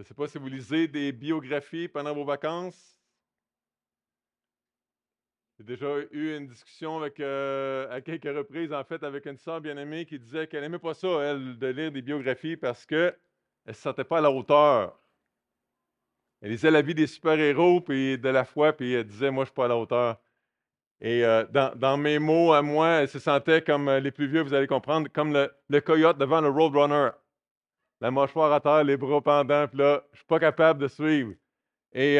Je ne sais pas si vous lisez des biographies pendant vos vacances. J'ai déjà eu une discussion à quelques reprises, en fait, avec une sœur bien-aimée qui disait qu'elle n'aimait pas ça, elle, de lire des biographies parce qu'elle ne se sentait pas à la hauteur. Elle lisait la vie des super-héros puis de la foi, puis elle disait, moi, je ne suis pas à la hauteur. Et dans mes mots à moi, elle se sentait comme les plus vieux, vous allez comprendre, comme le coyote devant le Roadrunner. La mâchoire à terre, les bras pendants, puis là, je ne suis pas capable de suivre. Et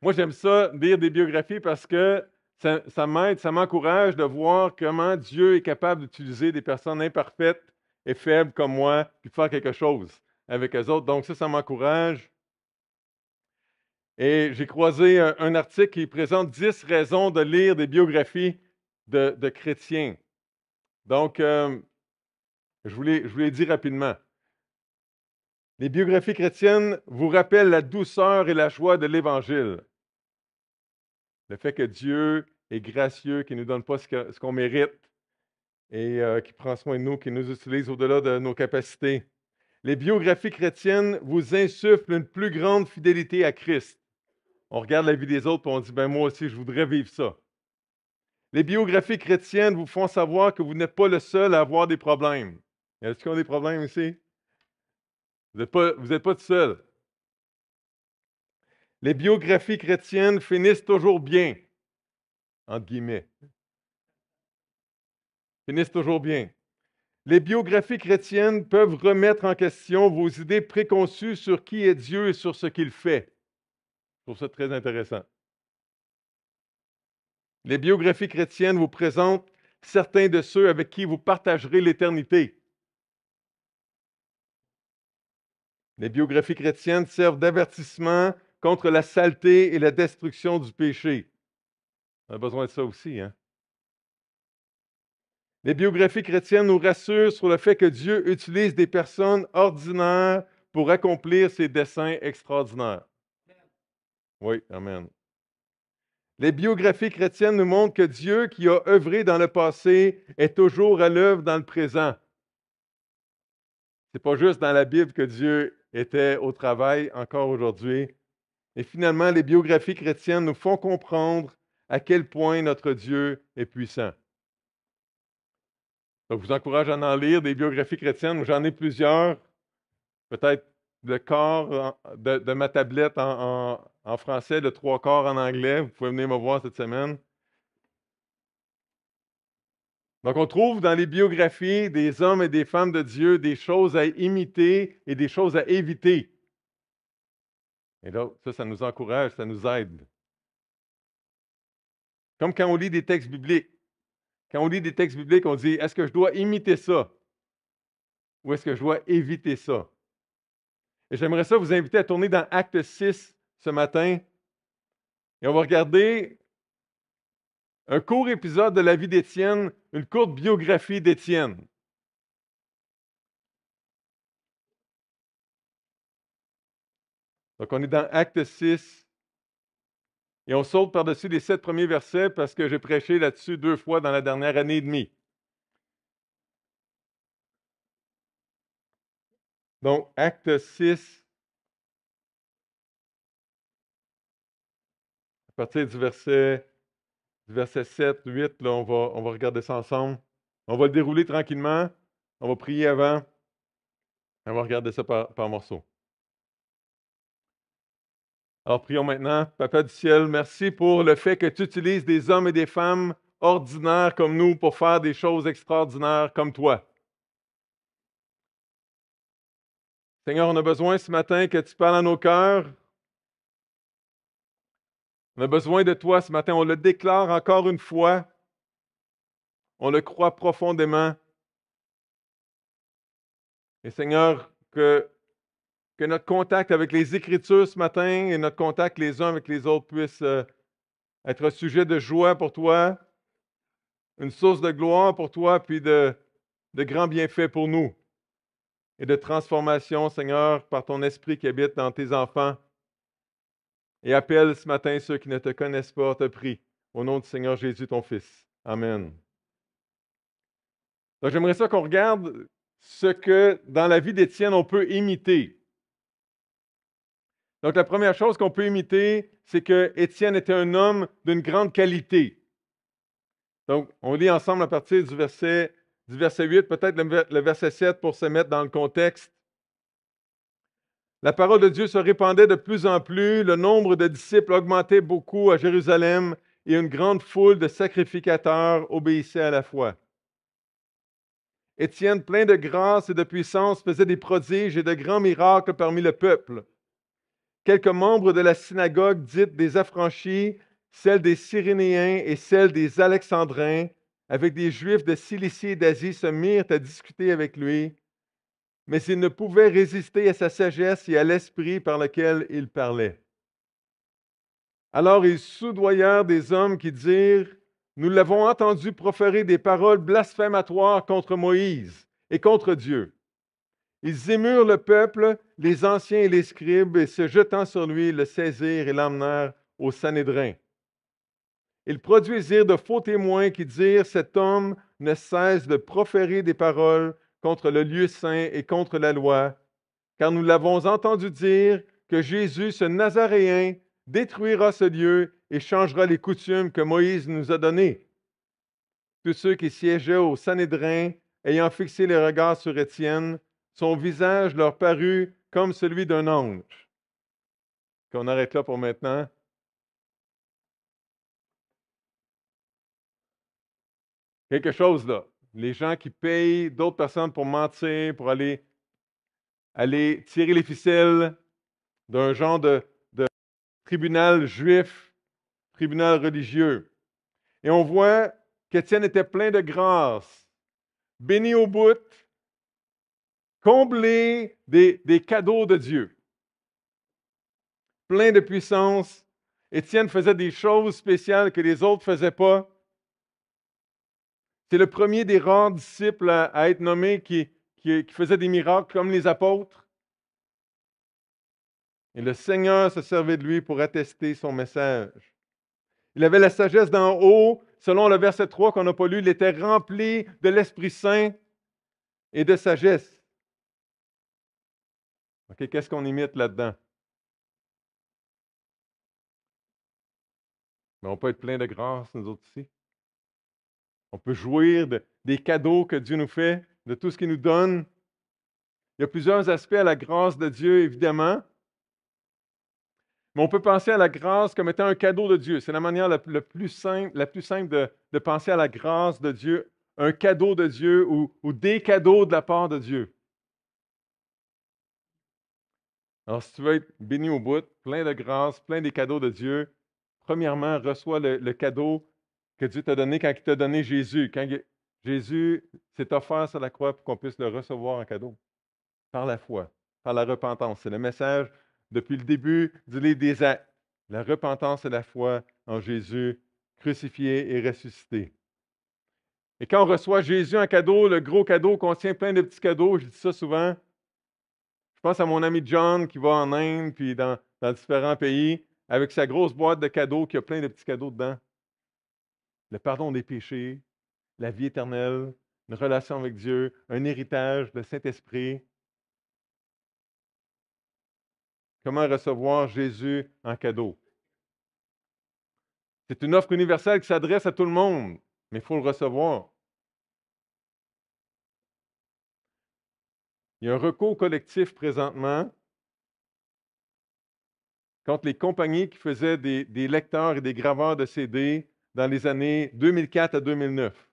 moi, j'aime ça, lire des biographies parce que ça m'aide, ça m'encourage de voir comment Dieu est capable d'utiliser des personnes imparfaites et faibles comme moi, puis de faire quelque chose avec eux autres. Donc ça m'encourage. Et j'ai croisé un article qui présente 10 raisons de lire des biographies de chrétiens. Donc, je vous l'ai dit rapidement. Les biographies chrétiennes vous rappellent la douceur et la joie de l'Évangile. Le fait que Dieu est gracieux, qu'il ne nous donne pas ce qu'on mérite et qui prend soin de nous, qui nous utilise au-delà de nos capacités. Les biographies chrétiennes vous insufflent une plus grande fidélité à Christ. On regarde la vie des autres et on dit, ben moi aussi, je voudrais vivre ça. Les biographies chrétiennes vous font savoir que vous n'êtes pas le seul à avoir des problèmes. Y a-t-il qui ont des problèmes ici? Vous n'êtes pas tout seul. Les biographies chrétiennes finissent toujours bien, entre guillemets. Finissent toujours bien. Les biographies chrétiennes peuvent remettre en question vos idées préconçues sur qui est Dieu et sur ce qu'il fait. Je trouve ça très intéressant. Les biographies chrétiennes vous présentent certains de ceux avec qui vous partagerez l'éternité. Les biographies chrétiennes servent d'avertissement contre la saleté et la destruction du péché. On a besoin de ça aussi, hein? Les biographies chrétiennes nous rassurent sur le fait que Dieu utilise des personnes ordinaires pour accomplir ses desseins extraordinaires. Oui, amen. Les biographies chrétiennes nous montrent que Dieu, qui a œuvré dans le passé, est toujours à l'œuvre dans le présent. Ce n'est pas juste dans la Bible que Dieu était au travail encore aujourd'hui. Et finalement, les biographies chrétiennes nous font comprendre à quel point notre Dieu est puissant. Donc, je vous encourage à en lire des biographies chrétiennes. J'en ai plusieurs. Peut-être le quart de ma tablette en français, le trois quarts en anglais. Vous pouvez venir me voir cette semaine. Donc, on trouve dans les biographies des hommes et des femmes de Dieu des choses à imiter et des choses à éviter. Et là, ça nous encourage, ça nous aide. Comme quand on lit des textes bibliques. Quand on lit des textes bibliques, on dit, est-ce que je dois imiter ça? Ou est-ce que je dois éviter ça? Et j'aimerais ça vous inviter à tourner dans Acte 6 ce matin. Et on va regarder un court épisode de la vie d'Étienne, une courte biographie d'Étienne. Donc, on est dans Acte 6 et on saute par-dessus les 7 premiers versets parce que j'ai prêché là-dessus 2 fois dans la dernière année et demie. Donc, Acte 6, à partir du verset 7, 8, là, on va regarder ça ensemble. On va le dérouler tranquillement. On va prier avant. On va regarder ça par morceaux. Alors, prions maintenant. Papa du ciel, merci pour le fait que tu utilises des hommes et des femmes ordinaires comme nous pour faire des choses extraordinaires comme toi. Seigneur, on a besoin ce matin que tu parles à nos cœurs. On a besoin de toi ce matin. On le déclare encore une fois. On le croit profondément. Et Seigneur, que notre contact avec les Écritures ce matin et notre contact les uns avec les autres puisse être un sujet de joie pour toi, une source de gloire pour toi, puis de grands bienfaits pour nous et de transformation, Seigneur, par ton esprit qui habite dans tes enfants. Et appelle ce matin ceux qui ne te connaissent pas, te prie, au nom du Seigneur Jésus, ton Fils. Amen. Donc, j'aimerais ça qu'on regarde ce que dans la vie d'Étienne, on peut imiter. Donc, la première chose qu'on peut imiter, c'est que Étienne était un homme d'une grande qualité. Donc, on lit ensemble à partir du verset 8, peut-être le verset 7 pour se mettre dans le contexte. La parole de Dieu se répandait de plus en plus, le nombre de disciples augmentait beaucoup à Jérusalem et une grande foule de sacrificateurs obéissait à la foi. Étienne, plein de grâce et de puissance, faisait des prodiges et de grands miracles parmi le peuple. Quelques membres de la synagogue dite des Affranchis, celle des Cyrénéens et celle des Alexandrins, avec des Juifs de Cilicie et d'Asie, se mirent à discuter avec lui, mais ils ne pouvaient résister à sa sagesse et à l'esprit par lequel il parlait. Alors ils soudoyèrent des hommes qui dirent, « Nous l'avons entendu proférer des paroles blasphématoires contre Moïse et contre Dieu. » Ils émurent le peuple, les anciens et les scribes, et se jetant sur lui, le saisirent et l'emmenèrent au Sanhédrin. Ils produisirent de faux témoins qui dirent, « Cet homme ne cesse de proférer des paroles contre le lieu saint et contre la loi, car nous l'avons entendu dire que Jésus, ce Nazaréen, détruira ce lieu et changera les coutumes que Moïse nous a données. » Tous ceux qui siégeaient au Sanhédrin, ayant fixé les regards sur Étienne, son visage leur parut comme celui d'un ange. Qu'on arrête là pour maintenant. Quelque chose là. Les gens qui payent d'autres personnes pour mentir, pour aller tirer les ficelles d'un genre de tribunal juif, tribunal religieux. Et on voit qu'Étienne était plein de grâce, béni au bout, comblé des cadeaux de Dieu, plein de puissance. Étienne faisait des choses spéciales que les autres ne faisaient pas. C'est le premier des rares disciples à être nommé qui faisait des miracles comme les apôtres. Et le Seigneur se servait de lui pour attester son message. Il avait la sagesse d'en haut. Selon le verset 3 qu'on n'a pas lu, il était rempli de l'Esprit Saint et de sagesse. OK, qu'est-ce qu'on imite là-dedans? Mais on peut être plein de grâce, nous autres ici. On peut jouir des cadeaux que Dieu nous fait, de tout ce qu'il nous donne. Il y a plusieurs aspects à la grâce de Dieu, évidemment. Mais on peut penser à la grâce comme étant un cadeau de Dieu. C'est la manière la plus simple de penser à la grâce de Dieu, un cadeau de Dieu ou des cadeaux de la part de Dieu. Alors, si tu veux être béni au bout, plein de grâce, plein des cadeaux de Dieu, premièrement, reçois le cadeau que Dieu t'a donné quand il t'a donné Jésus. Quand Jésus s'est offert sur la croix pour qu'on puisse le recevoir en cadeau. Par la foi, par la repentance. C'est le message depuis le début du livre des Actes. La repentance et la foi en Jésus, crucifié et ressuscité. Et quand on reçoit Jésus en cadeau, le gros cadeau contient plein de petits cadeaux. Je dis ça souvent. Je pense à mon ami John qui va en Inde puis dans différents pays avec sa grosse boîte de cadeaux qui a plein de petits cadeaux dedans. Le pardon des péchés, la vie éternelle, une relation avec Dieu, un héritage, le Saint-Esprit. Comment recevoir Jésus en cadeau? C'est une offre universelle qui s'adresse à tout le monde, mais il faut le recevoir. Il y a un recours collectif présentement contre les compagnies qui faisaient des lecteurs et des graveurs de CD dans les années 2004 à 2009.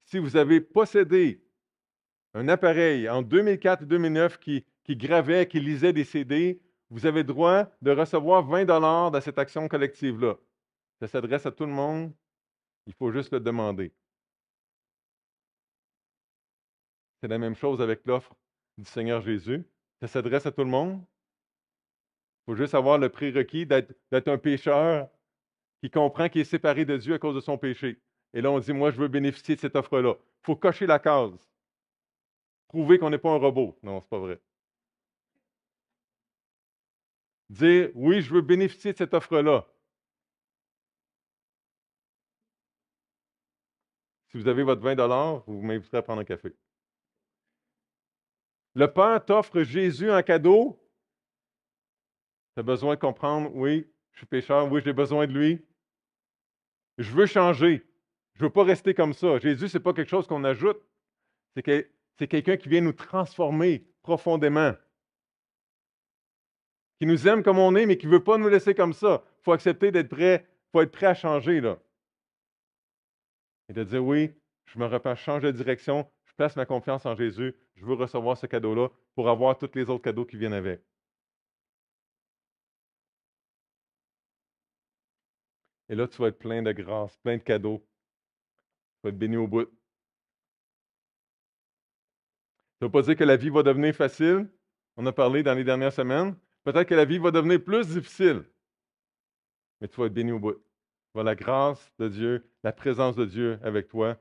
Si vous avez possédé un appareil en 2004 et 2009 qui gravait, qui lisait des CD, vous avez droit de recevoir 20 $ dans cette action collective-là. Ça s'adresse à tout le monde, il faut juste le demander. C'est la même chose avec l'offre du Seigneur Jésus. Ça s'adresse à tout le monde. Il faut juste avoir le prérequis d'être un pécheur qui comprend qu'il est séparé de Dieu à cause de son péché. Et là, on dit, moi, je veux bénéficier de cette offre-là. Il faut cocher la case. Prouver qu'on n'est pas un robot. Non, c'est pas vrai. Dire, oui, je veux bénéficier de cette offre-là. Si vous avez votre 20 $, vous m'inviterez à prendre un café. Le Père t'offre Jésus en cadeau Tu as besoin de comprendre, oui, je suis pécheur, oui, j'ai besoin de lui. Je veux changer. Je veux pas rester comme ça. Jésus, c'est pas quelque chose qu'on ajoute. C'est que, c'est quelqu'un qui vient nous transformer profondément, qui nous aime comme on est, mais qui ne veut pas nous laisser comme ça. Il faut accepter d'être prêt, il faut être prêt à changer, là. Et de dire, oui, je me repens, je change de direction, je place ma confiance en Jésus, je veux recevoir ce cadeau-là pour avoir tous les autres cadeaux qui viennent avec. Et là, tu vas être plein de grâce, plein de cadeaux. Tu vas être béni au bout. Ça ne veut pas dire que la vie va devenir facile. On a parlé dans les dernières semaines. Peut-être que la vie va devenir plus difficile, mais tu vas être béni au bout. Tu vas avoir la grâce de Dieu, la présence de Dieu avec toi.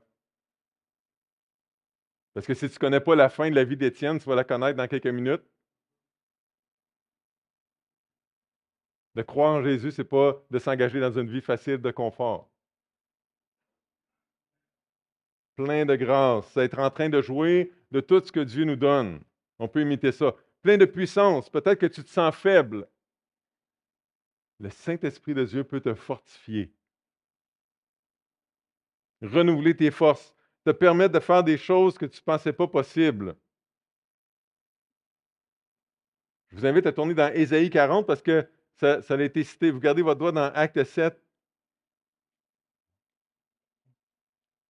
Parce que si tu ne connais pas la fin de la vie d'Étienne, tu vas la connaître dans quelques minutes. De croire en Jésus, ce n'est pas de s'engager dans une vie facile de confort. Plein de grâce, c'est être en train de jouer de tout ce que Dieu nous donne. On peut imiter ça. Plein de puissance, peut-être que tu te sens faible. Le Saint-Esprit de Dieu peut te fortifier, renouveler tes forces, te permettre de faire des choses que tu ne pensais pas possibles. Je vous invite à tourner dans Ésaïe 40 parce que ça a été cité. Vous gardez votre doigt dans Acte 7.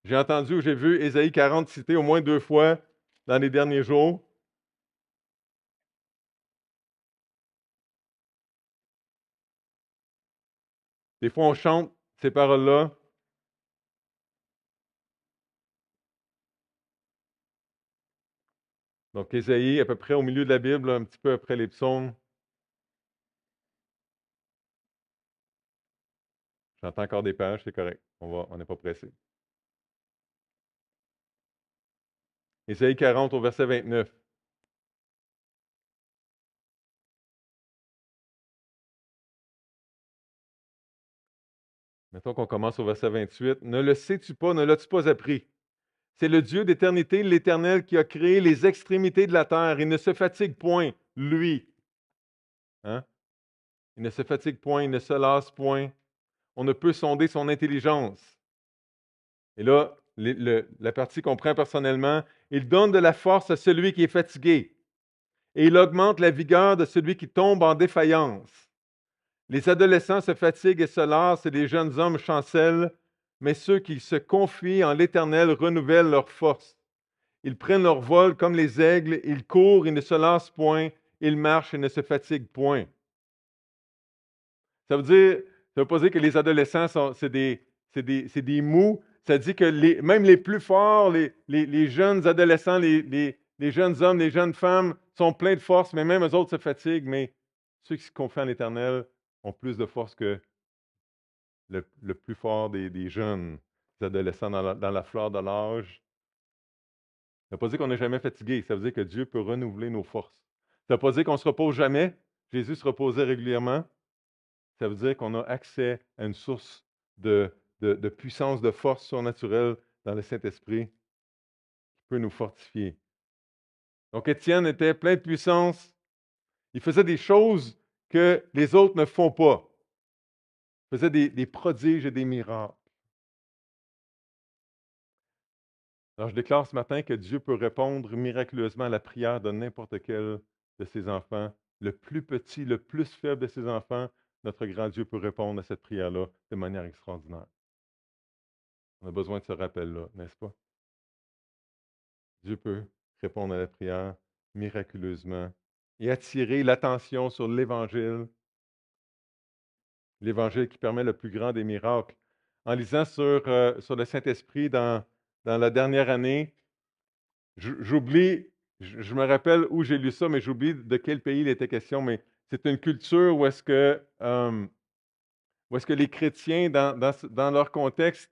J'ai entendu ou j'ai vu Ésaïe 40 cité au moins 2 fois dans les derniers jours. Des fois, on chante ces paroles-là. Donc, Ésaïe, à peu près au milieu de la Bible, un petit peu après les psaumes. J'entends encore des pages, c'est correct. On n'est pas pressé. Ésaïe 40 au verset 29. Mettons qu'on commence au verset 28. Ne le sais-tu pas, ne l'as-tu pas appris? C'est le Dieu d'éternité, l'Éternel, qui a créé les extrémités de la terre. Il ne se fatigue point, lui. Hein? Il ne se fatigue point, il ne se lasse point. On ne peut sonder son intelligence. Et là, la partie qu'on prend personnellement, il donne de la force à celui qui est fatigué et il augmente la vigueur de celui qui tombe en défaillance. Les adolescents se fatiguent et se lassent et les jeunes hommes chancellent, mais ceux qui se confient en l'Éternel renouvellent leur force. Ils prennent leur vol comme les aigles, ils courent et ne se lassent point, ils marchent et ne se fatiguent point. Ça veut pas dire que les adolescents c'est des mous. Ça dit que même les plus forts, les jeunes adolescents, les jeunes hommes, les jeunes femmes sont pleins de force, mais même eux autres se fatiguent. Mais ceux qui se confient en l'Éternel ont plus de force que le plus fort des jeunes adolescents dans la fleur de l'âge. Ça ne veut pas dire qu'on n'est jamais fatigué. Ça veut dire que Dieu peut renouveler nos forces. Ça ne veut pas dire qu'on ne se repose jamais. Jésus se reposait régulièrement. Ça veut dire qu'on a accès à une source de puissance, de force surnaturelle dans le Saint-Esprit qui peut nous fortifier. Donc, Étienne était plein de puissance. Il faisait des choses que les autres ne font pas. Il faisait des prodiges et des miracles. Alors, je déclare ce matin que Dieu peut répondre miraculeusement à la prière de n'importe quel de ses enfants. Le plus petit, le plus faible de ses enfants, notre grand Dieu peut répondre à cette prière-là de manière extraordinaire. On a besoin de ce rappel-là, n'est-ce pas? Dieu peut répondre à la prière miraculeusement et attirer l'attention sur l'Évangile qui permet le plus grand des miracles. En lisant sur le Saint-Esprit dans la dernière année, j'oublie, je me rappelle où j'ai lu ça, mais j'oublie de quel pays il était question, mais c'est une culture où est-ce que les chrétiens, dans leur contexte,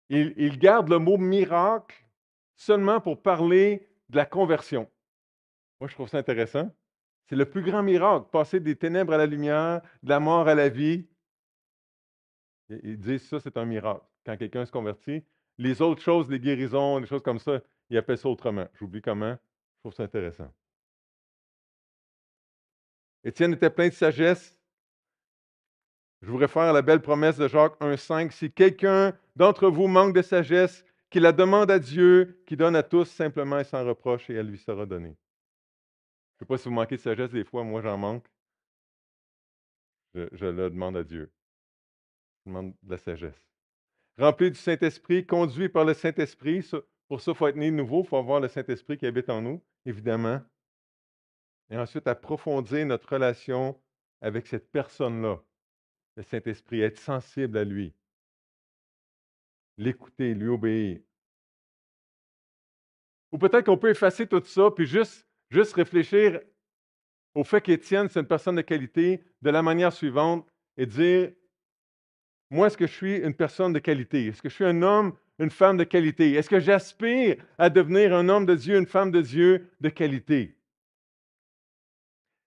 ils gardent le mot miracle seulement pour parler de la conversion. Moi, je trouve ça intéressant. C'est le plus grand miracle, passer des ténèbres à la lumière, de la mort à la vie. Ils disent ça, c'est un miracle. Quand quelqu'un se convertit, les autres choses, les guérisons, les choses comme ça, ils appellent ça autrement. J'oublie comment. Je trouve ça intéressant. Étienne était plein de sagesse. Je vous réfère à la belle promesse de Jacques 1,5. Si quelqu'un d'entre vous manque de sagesse, qu'il la demande à Dieu, qui donne à tous simplement et sans reproche, et elle lui sera donnée. Je ne sais pas si vous manquez de sagesse des fois, moi j'en manque. Je le demande à Dieu. Je demande de la sagesse. Rempli du Saint-Esprit, conduit par le Saint-Esprit. Pour ça, il faut être né de nouveau, il faut avoir le Saint-Esprit qui habite en nous, évidemment. Et ensuite, approfondir notre relation avec cette personne-là, le Saint-Esprit, être sensible à lui, l'écouter, lui obéir. Ou peut-être qu'on peut effacer tout ça, puis juste réfléchir au fait qu'Étienne, c'est une personne de qualité, de la manière suivante, et dire, moi, est-ce que je suis une personne de qualité? Est-ce que je suis un homme, une femme de qualité? Est-ce que j'aspire à devenir un homme de Dieu, une femme de Dieu de qualité?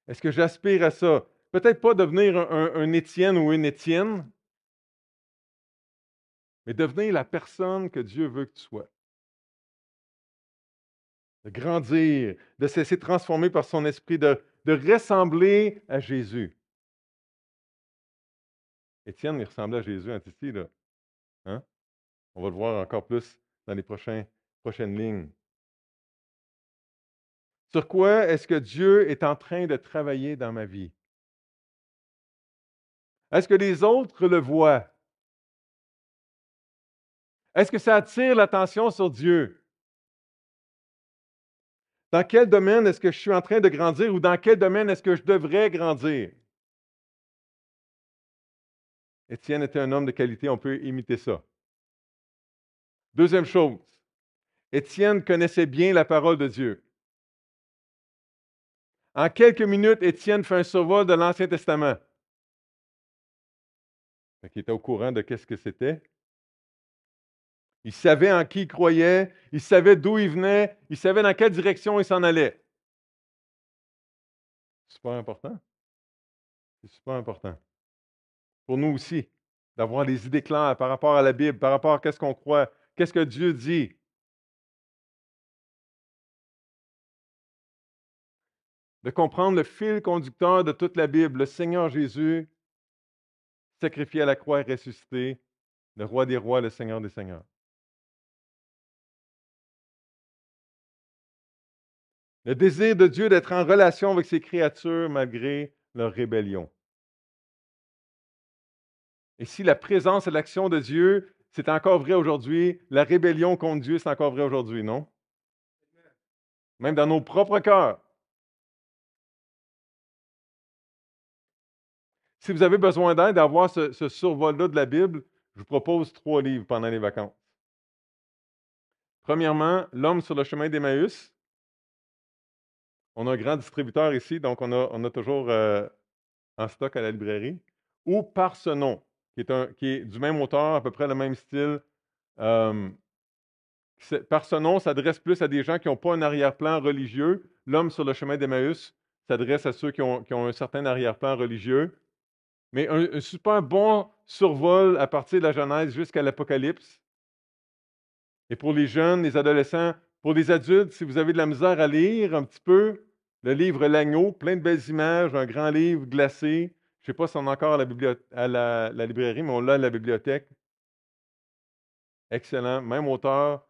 Est-ce que j'aspire à ça? Peut-être pas devenir un Étienne ou une Étienne, mais devenir la personne que Dieu veut que tu sois. De grandir, de se laisser transformer par son esprit, de ressembler à Jésus. Étienne, il ressemblait à Jésus en Titi, là. Hein? On va le voir encore plus dans les prochaines lignes. Sur quoi est-ce que Dieu est en train de travailler dans ma vie? Est-ce que les autres le voient? Est-ce que ça attire l'attention sur Dieu? Dans quel domaine est-ce que je suis en train de grandir ou dans quel domaine est-ce que je devrais grandir? Étienne était un homme de qualité, on peut imiter ça. Deuxième chose, Étienne connaissait bien la parole de Dieu. En quelques minutes, Étienne fait un survol de l'Ancien Testament. Il était au courant de qu'est-ce que c'était. Il savait en qui il croyait, il savait d'où il venait, il savait dans quelle direction il s'en allait. Super important. C'est super important. Pour nous aussi, d'avoir les idées claires par rapport à la Bible, par rapport à qu'est-ce qu'on croit, qu'est-ce que Dieu dit. De comprendre le fil conducteur de toute la Bible, le Seigneur Jésus, sacrifié à la croix et ressuscité, le roi des rois, le Seigneur des seigneurs. Le désir de Dieu d'être en relation avec ses créatures malgré leur rébellion. Et si la présence et l'action de Dieu, c'est encore vrai aujourd'hui, la rébellion contre Dieu, c'est encore vrai aujourd'hui, non? Même dans nos propres cœurs. Si vous avez besoin d'aide à avoir ce survol-là de la Bible, je vous propose 3 livres pendant les vacances. Premièrement, L'homme sur le chemin d'Emmaüs. On a un grand distributeur ici, donc on a toujours en stock à la librairie. Ou Par ce nom, qui est du même auteur, à peu près le même style. Euh, Par ce nom s'adresse plus à des gens qui n'ont pas un arrière-plan religieux. L'homme sur le chemin d'Emmaüs s'adresse à ceux qui ont un certain arrière-plan religieux. Mais un super bon survol à partir de la Genèse jusqu'à l'Apocalypse. Et pour les jeunes, les adolescents, pour les adultes, si vous avez de la misère à lire un petit peu, le livre L'Agneau, plein de belles images, un grand livre glacé. Je ne sais pas si on a encore à la librairie, mais on l'a à la bibliothèque. Excellent, même auteur.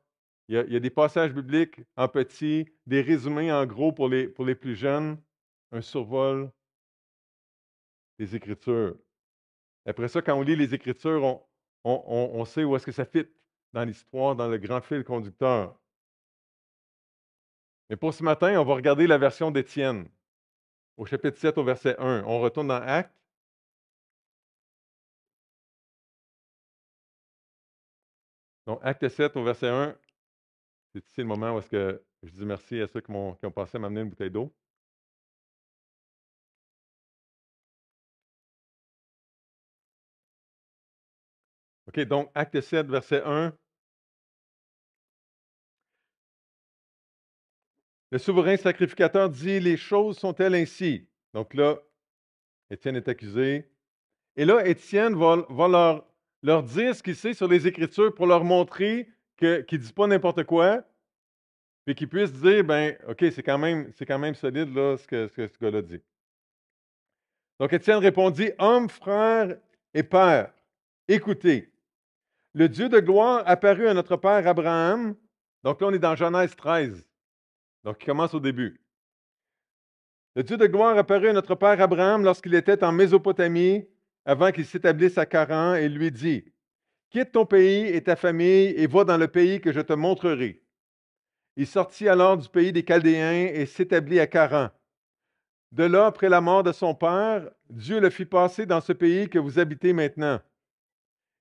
Il y a des passages bibliques en petit, des résumés en gros pour les plus jeunes, un survol des Écritures. Après ça, quand on lit les Écritures, on sait où est-ce que ça fit dans l'histoire, dans le grand fil conducteur. Mais pour ce matin, on va regarder la version d'Étienne, au chapitre 7, au verset 1. On retourne dans Actes. Donc, Acte 7, au verset 1, c'est ici le moment où est-ce que je dis merci à ceux qui ont pensé à m'amener une bouteille d'eau. OK, donc Acte 7, verset 1. Le souverain sacrificateur dit, les choses sont-elles ainsi? Donc là, Étienne est accusé. Et là, Étienne va leur dire ce qu'il sait sur les Écritures pour leur montrer qu'il ne dit pas n'importe quoi, puis qu'ils puissent dire, ben, OK, c'est quand même solide là, ce que ce gars-là dit. Donc Étienne répondit, Hommes, frères et pères, écoutez, le Dieu de gloire apparut à notre père Abraham. Donc là, on est dans Genèse 13. Donc il commence au début. Le Dieu de gloire apparut à notre père Abraham lorsqu'il était en Mésopotamie, avant qu'il s'établisse à Charan, et lui dit, Quitte ton pays et ta famille et va dans le pays que je te montrerai. Il sortit alors du pays des Chaldéens et s'établit à Charan. De là, après la mort de son père, Dieu le fit passer dans ce pays que vous habitez maintenant.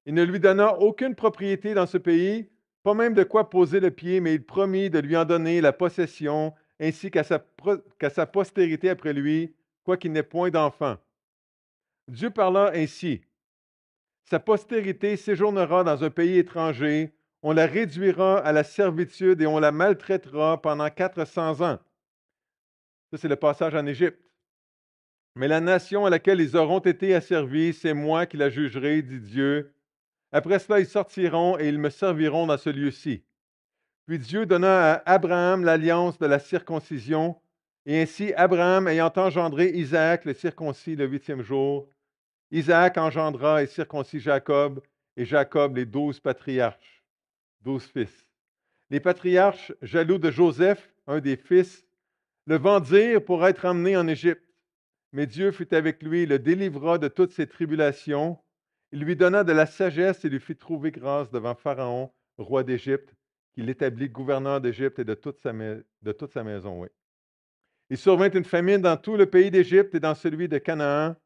Il ne lui donna aucune propriété dans ce pays, pas même de quoi poser le pied, mais il promit de lui en donner la possession, ainsi qu'à sa postérité après lui, quoiqu'il n'ait point d'enfant. Dieu parla ainsi. Sa postérité séjournera dans un pays étranger, on la réduira à la servitude et on la maltraitera pendant 400 ans. Ça, c'est le passage en Égypte. Mais la nation à laquelle ils auront été asservis, c'est moi qui la jugerai, dit Dieu. Après cela, ils sortiront et ils me serviront dans ce lieu-ci. Puis Dieu donna à Abraham l'alliance de la circoncision, et ainsi Abraham, ayant engendré Isaac, le circoncis, le 8e jour, Isaac engendra et circoncis Jacob, et Jacob les 12 patriarches, 12 fils. Les patriarches, jaloux de Joseph, un des fils, le vendirent pour être emmené en Égypte. Mais Dieu fut avec lui, le délivra de toutes ses tribulations. Il lui donna de la sagesse et lui fit trouver grâce devant Pharaon, roi d'Égypte, qui l'établit gouverneur d'Égypte et de toute sa maison. Oui. Il survint une famine dans tout le pays d'Égypte et dans celui de Canaan.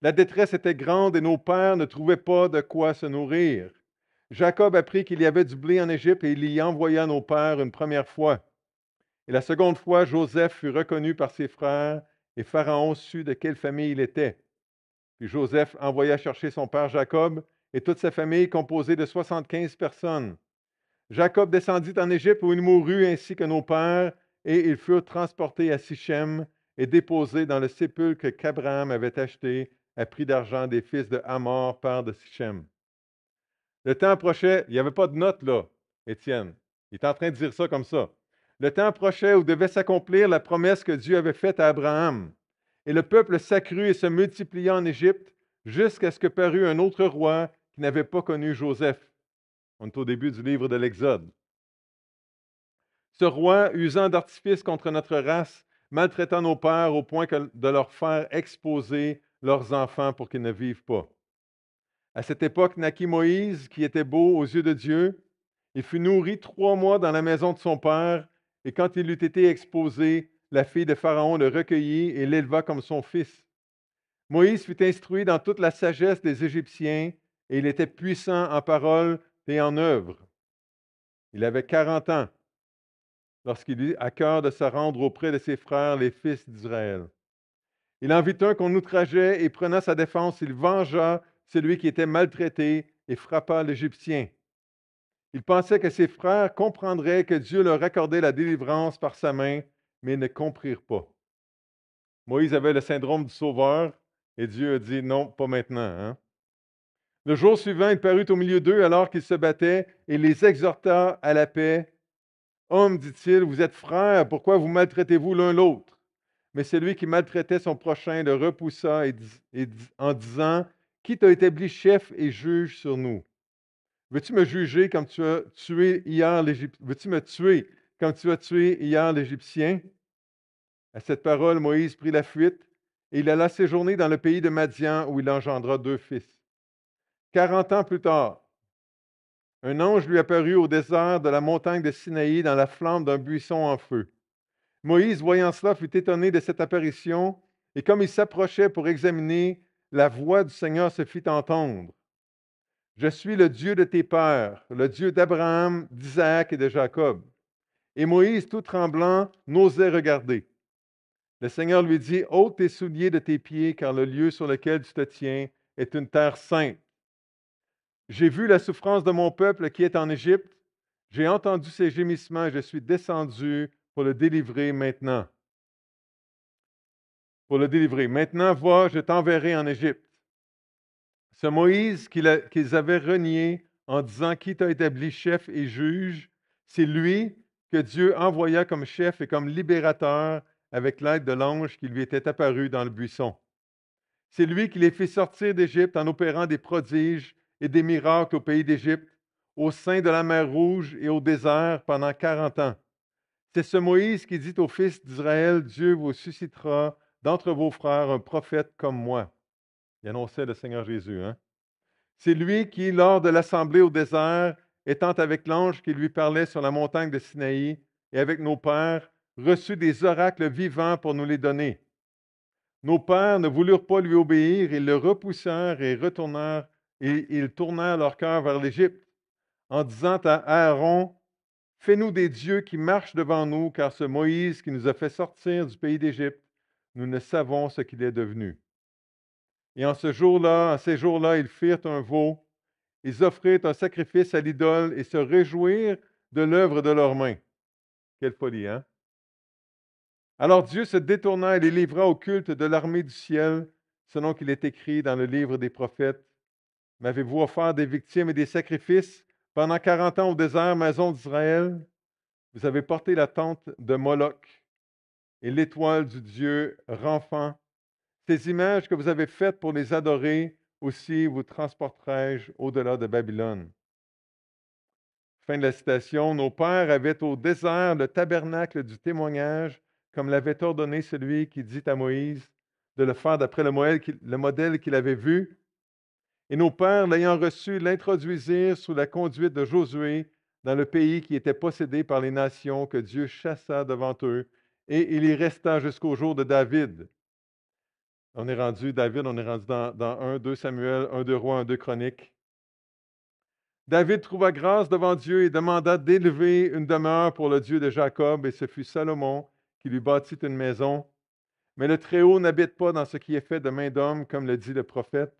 La détresse était grande et nos pères ne trouvaient pas de quoi se nourrir. Jacob apprit qu'il y avait du blé en Égypte et il y envoya nos pères une première fois. Et la seconde fois, Joseph fut reconnu par ses frères et Pharaon sut de quelle famille il était. Puis Joseph envoya chercher son père Jacob et toute sa famille composée de 75 personnes. Jacob descendit en Égypte où il mourut ainsi que nos pères, et ils furent transportés à Sichem et déposés dans le sépulcre qu'Abraham avait acheté à prix d'argent des fils de Hamor, père de Sichem. Le temps approchait, il n'y avait pas de note là, Étienne. Il est en train de dire ça comme ça. Le temps approchait où devait s'accomplir la promesse que Dieu avait faite à Abraham. Et le peuple s'accrut et se multiplia en Égypte jusqu'à ce que parut un autre roi qui n'avait pas connu Joseph. On est au début du livre de l'Exode. Ce roi, usant d'artifice contre notre race, maltraitant nos pères au point de leur faire exposer leurs enfants pour qu'ils ne vivent pas. À cette époque naquit Moïse, qui était beau aux yeux de Dieu. Il fut nourri 3 mois dans la maison de son père, et quand il eut été exposé, la fille de Pharaon le recueillit et l'éleva comme son fils. Moïse fut instruit dans toute la sagesse des Égyptiens, et il était puissant en parole et en œuvre. Il avait 40 ans lorsqu'il eut à cœur de se rendre auprès de ses frères, les fils d'Israël. Il en vit un qu'on outrageait et prenant sa défense, il vengea celui qui était maltraité et frappa l'Égyptien. Il pensait que ses frères comprendraient que Dieu leur accordait la délivrance par sa main, mais ils ne comprirent pas. Moïse avait le syndrome du sauveur et Dieu a dit non, pas maintenant. Hein? Le jour suivant, il parut au milieu d'eux alors qu'ils se battaient et les exhorta à la paix. Hommes, dit-il, vous êtes frères, pourquoi vous maltraitez-vous l'un l'autre? Mais celui qui maltraitait son prochain le repoussa en disant, Qui t'a établi chef et juge sur nous? Veux-tu me juger comme tu as tué hier l'Égyptien? Veux-tu me tuer comme tu as tué hier l'Égyptien? À cette parole, Moïse prit la fuite et il alla séjourner dans le pays de Madian où il engendra 2 fils. 40 ans plus tard, un ange lui apparut au désert de la montagne de Sinaï dans la flamme d'un buisson en feu. Moïse, voyant cela, fut étonné de cette apparition, et comme il s'approchait pour examiner, la voix du Seigneur se fit entendre. Je suis le Dieu de tes pères, le Dieu d'Abraham, d'Isaac et de Jacob. Et Moïse, tout tremblant, n'osait regarder. Le Seigneur lui dit, ôte tes souliers de tes pieds, car le lieu sur lequel tu te tiens est une terre sainte. J'ai vu la souffrance de mon peuple qui est en Égypte. J'ai entendu ses gémissements et je suis descendu pour le délivrer maintenant. Pour le délivrer. Maintenant, va, je t'enverrai en Égypte. Ce Moïse qu'ils avaient renié en disant qui t'a établi chef et juge, c'est lui que Dieu envoya comme chef et comme libérateur avec l'aide de l'ange qui lui était apparu dans le buisson. C'est lui qui les fit sortir d'Égypte en opérant des prodiges et des miracles au pays d'Égypte, au sein de la mer Rouge et au désert pendant 40 ans. C'est ce Moïse qui dit aux fils d'Israël, Dieu vous suscitera d'entre vos frères un prophète comme moi. Il annonçait le Seigneur Jésus. Hein? C'est lui qui, lors de l'assemblée au désert, étant avec l'ange qui lui parlait sur la montagne de Sinaï et avec nos pères, reçut des oracles vivants pour nous les donner. Nos pères ne voulurent pas lui obéir, ils le repoussèrent et retournèrent, et ils tournèrent leur cœur vers l'Égypte, en disant à Aaron, fais-nous des dieux qui marchent devant nous, car ce Moïse qui nous a fait sortir du pays d'Égypte, nous ne savons ce qu'il est devenu. Et en ces jours-là, ils firent un veau, ils offrirent un sacrifice à l'idole et se réjouirent de l'œuvre de leurs mains. Quelle folie, hein? Alors Dieu se détourna et les livra au culte de l'armée du ciel, selon qu'il est écrit dans le livre des prophètes. M'avez-vous offert des victimes et des sacrifices pendant 40 ans au désert, maison d'Israël? Vous avez porté la tente de Moloch et l'étoile du dieu Remphan. Ces images que vous avez faites pour les adorer, aussi vous transporterai-je au-delà de Babylone. Fin de la citation. Nos pères avaient au désert le tabernacle du témoignage, comme l'avait ordonné celui qui dit à Moïse de le faire d'après le modèle qu'il avait vu. Et nos pères, l'ayant reçu, l'introduisirent sous la conduite de Josué dans le pays qui était possédé par les nations que Dieu chassa devant eux, et il y resta jusqu'au jour de David. On est rendu dans 1, 2 Samuel, 1, 2 Rois, 1, 2 Chroniques. David trouva grâce devant Dieu et demanda d'élever une demeure pour le Dieu de Jacob, et ce fut Salomon qui lui bâtit une maison. Mais le Très-Haut n'habite pas dans ce qui est fait de main d'homme, comme le dit le prophète.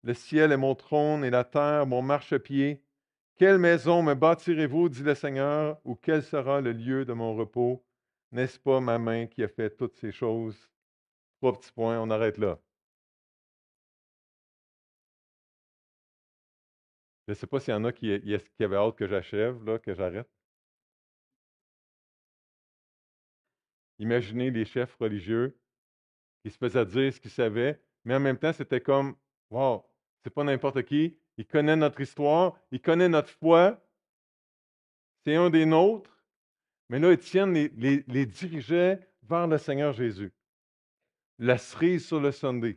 Le ciel est mon trône et la terre mon marchepied. Quelle maison me bâtirez-vous, dit le Seigneur, ou quel sera le lieu de mon repos? N'est-ce pas ma main qui a fait toutes ces choses? 3 petits points, on arrête là. Je ne sais pas s'il y en a qui avaient hâte que j'achève, là, que j'arrête. Imaginez les chefs religieux qui se faisaient dire ce qu'ils savaient, mais en même temps, c'était comme, wow, c'est pas n'importe qui, il connaît notre histoire, il connaît notre foi, c'est un des nôtres, mais là, Étienne les dirigeait vers le Seigneur Jésus. La cerise sur le sundae,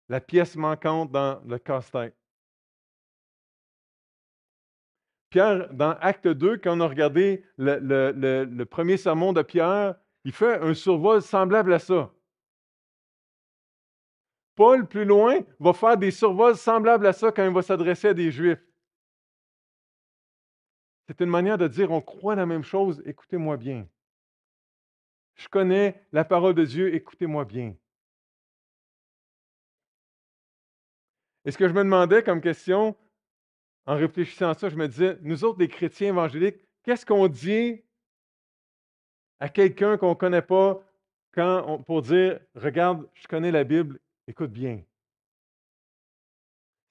la pièce manquante dans le casse-tête. Pierre, dans Acte 2, quand on a regardé le premier sermon de Pierre, il fait un survol semblable à ça. Paul, plus loin, va faire des survols semblables à ça quand il va s'adresser à des Juifs. C'est une manière de dire, on croit la même chose, écoutez-moi bien. Je connais la parole de Dieu, écoutez-moi bien. Et ce que je me demandais comme question, en réfléchissant à ça, je me disais, nous autres, les chrétiens évangéliques, qu'est-ce qu'on dit à quelqu'un qu'on ne connaît pas pour dire, regarde, je connais la Bible, écoute bien.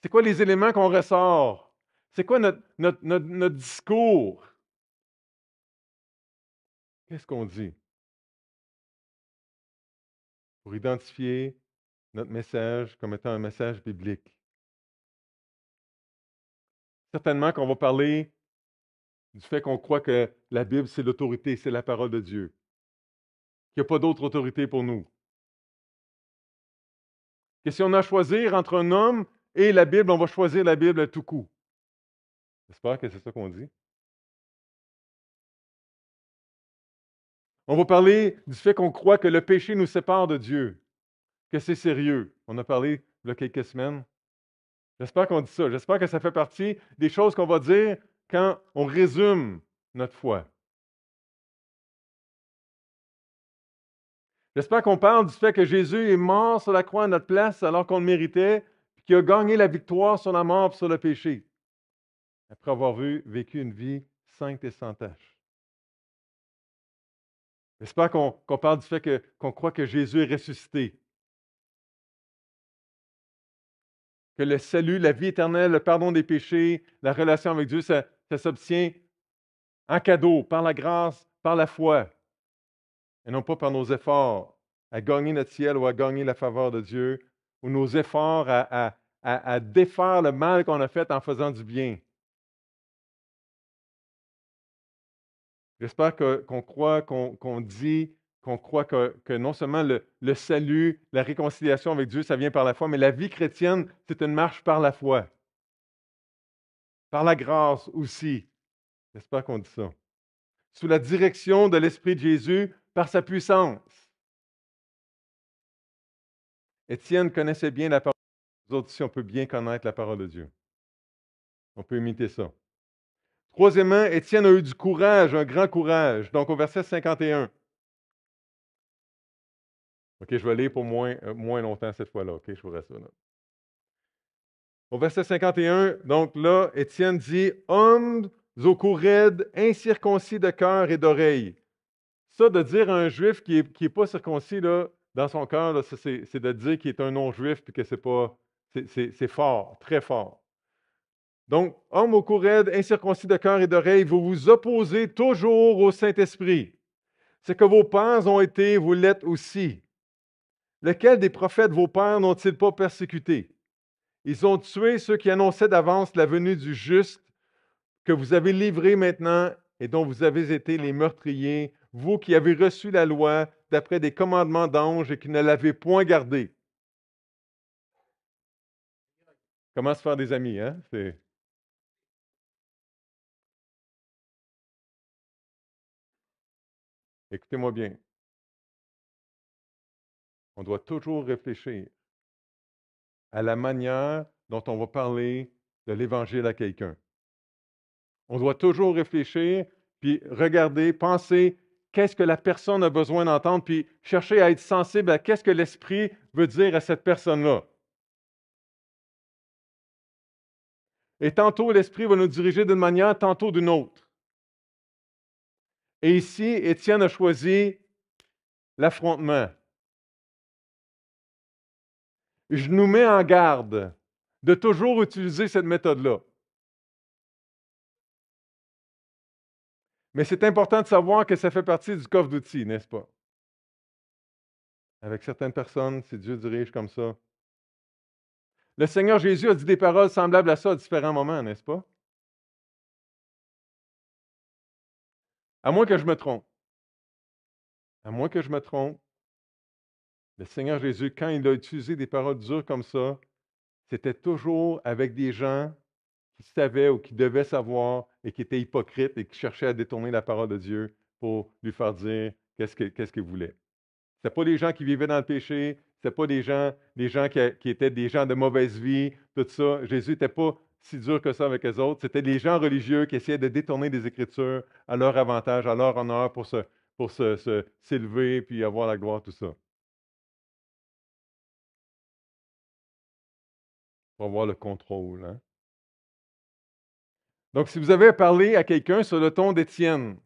C'est quoi les éléments qu'on ressort? C'est quoi notre discours? Qu'est-ce qu'on dit pour identifier notre message comme étant un message biblique? Certainement qu'on va parler du fait qu'on croit que la Bible, c'est l'autorité, c'est la parole de Dieu, qu'il n'y a pas d'autre autorité pour nous. Que si on a à choisir entre un homme et la Bible, on va choisir la Bible à tout coup. J'espère que c'est ça qu'on dit. On va parler du fait qu'on croit que le péché nous sépare de Dieu, que c'est sérieux. On a parlé il y a quelques semaines. J'espère qu'on dit ça. J'espère que ça fait partie des choses qu'on va dire quand on résume notre foi. J'espère qu'on parle du fait que Jésus est mort sur la croix à notre place alors qu'on le méritait, puis qu'il a gagné la victoire sur la mort et sur le péché, après avoir vécu une vie sainte et sans tache. J'espère qu'on parle du fait qu'on croit que Jésus est ressuscité, que le salut, la vie éternelle, le pardon des péchés, la relation avec Dieu, ça s'obtient en cadeau, par la grâce, par la foi, et non pas par nos efforts à gagner notre ciel ou à gagner la faveur de Dieu ou nos efforts à défaire le mal qu'on a fait en faisant du bien. J'espère qu'on croit, qu'on dit, qu'on croit que non seulement le salut, la réconciliation avec Dieu, ça vient par la foi, mais la vie chrétienne, c'est une marche par la foi, par la grâce aussi. J'espère qu'on dit ça. Sous la direction de l'Esprit de Jésus, par sa puissance. Étienne connaissait bien la parole de Dieu. Nous autres aussi, on peut bien connaître la parole de Dieu. On peut imiter ça. Troisièmement, Étienne a eu du courage, un grand courage. Donc, au verset 51. OK, je vais lire pour moins longtemps cette fois-là. OK, je vous rassure. Là. Au verset 51, donc là, Étienne dit hommes au cou raide, incirconcis de cœur et d'oreille. Ça, de dire à un juif qui est pas circoncis là, dans son cœur, là, c'est de dire qu'il est un non-juif puis que c'est pas. C'est fort, très fort. Donc, homme au cou raide, incirconcis de cœur et d'oreille, vous vous opposez toujours au Saint-Esprit. Ce que vos pères ont été, vous l'êtes aussi. Lequel des prophètes vos pères n'ont-ils pas persécuté? Ils ont tué ceux qui annonçaient d'avance la venue du juste, que vous avez livré maintenant et dont vous avez été les meurtriers, vous qui avez reçu la loi d'après des commandements d'anges et qui ne l'avez point gardée. Comment se faire des amis, hein? Écoutez-moi bien. On doit toujours réfléchir à la manière dont on va parler de l'Évangile à quelqu'un. On doit toujours réfléchir, puis regarder, penser qu'est-ce que la personne a besoin d'entendre, puis chercher à être sensible à qu'est-ce que l'Esprit veut dire à cette personne-là. Et tantôt, l'Esprit va nous diriger d'une manière, tantôt d'une autre. Et ici, Étienne a choisi l'affrontement. Je nous mets en garde de toujours utiliser cette méthode-là. Mais c'est important de savoir que ça fait partie du coffre d'outils, n'est-ce pas? Avec certaines personnes, si Dieu dirige comme ça. Le Seigneur Jésus a dit des paroles semblables à ça à différents moments, n'est-ce pas? À moins que je me trompe. À moins que je me trompe, le Seigneur Jésus, quand il a utilisé des paroles dures comme ça, c'était toujours avec des gens qui savaient ou qui devaient savoir et qui étaient hypocrites et qui cherchaient à détourner la parole de Dieu pour lui faire dire qu'est-ce qu'il voulait. Ce pas des gens qui vivaient dans le péché, ce pas des gens qui étaient des gens de mauvaise vie, tout ça. Jésus n'était pas si dur que ça avec les autres. C'était des gens religieux qui essayaient de détourner des Écritures à leur avantage, à leur honneur pour s'élever puis avoir la gloire, tout ça. Pour avoir le contrôle. Hein? Donc, si vous avez parlé à quelqu'un sur le ton d'Étienne,